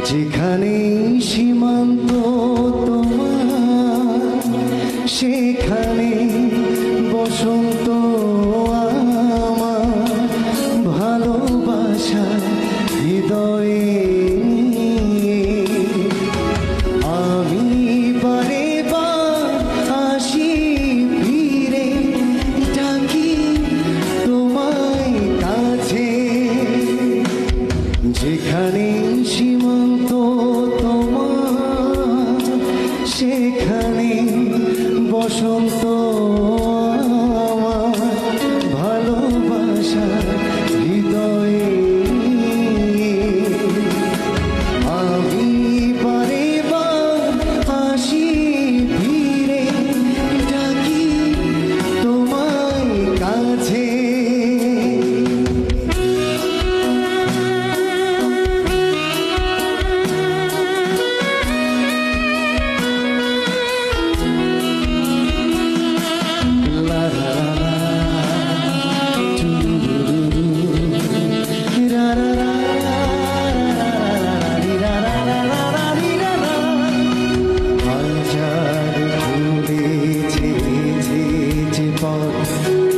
যেখানে সীমান্ত তোমার, সেখানে বসন্ত আমার। ভালোবাসা হৃদয়ে আমি বারে বার আসি ফিরে, ডাকি তোমায় কাছে। যেখানে সীমান্ত তোমার, সেখানে বসন্ত আমার। ভালোবাসা হৃদয়ে আমি বারে বার আসি ফিরে, ডাকি তোমায় কাছে।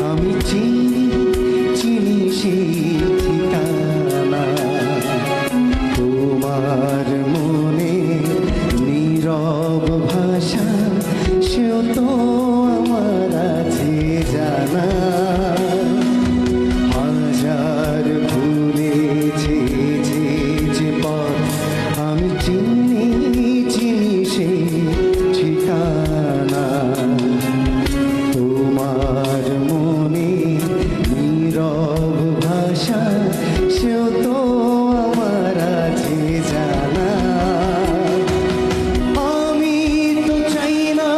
আমি চিনি চিনি সেই ঠিকানা, তোমার মনে নীরব ভাষা, সেও তো আমার আছে জানা। হাজার ভুলেছে যে পথ, আমি চিনি চিনি সেই ঠিকানা। তোমার মনে নীরব ভাষা, সেও তো আমার আছে জানা। আমি তো চাই না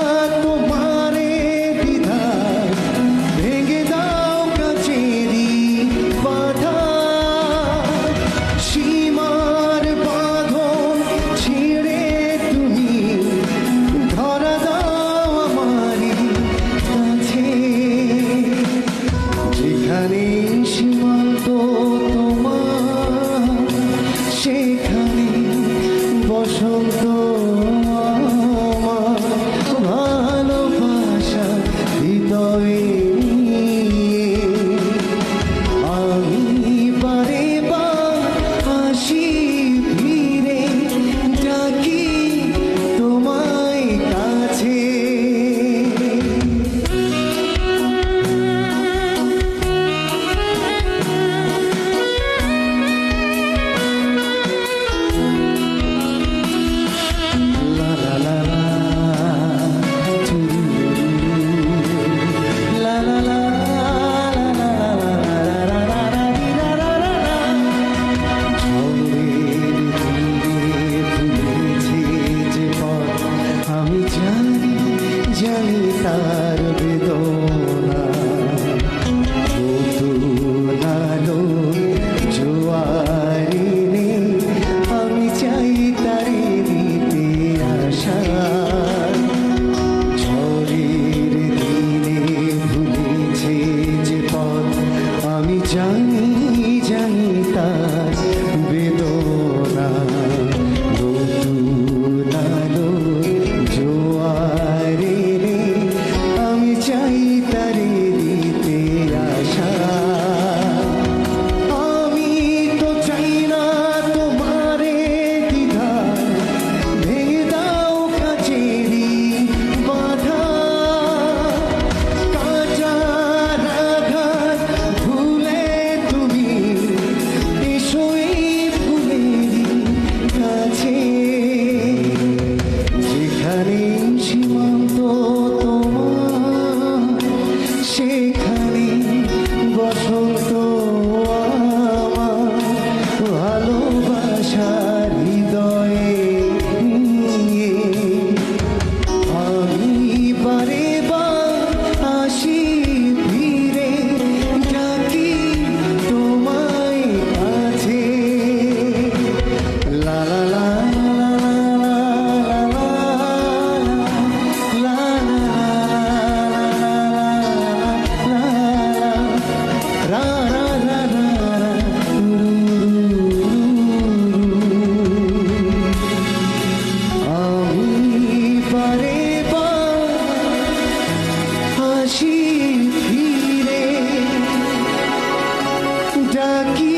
তোমারে দ্বিধায়, ভেঙে দাও কাছেরই বাধা। সীমার বাঁধন ছিঁড়ে তুমি ধরা দাও আমারই কাছে। যেখানে সীমান্ত তোমার, সেখানে বসন্ত আমার। ভালোবাসা হৃদয়ে আমি বারে বার আসি ফিরে, ডাকি তোমায় কাছে। ডাকি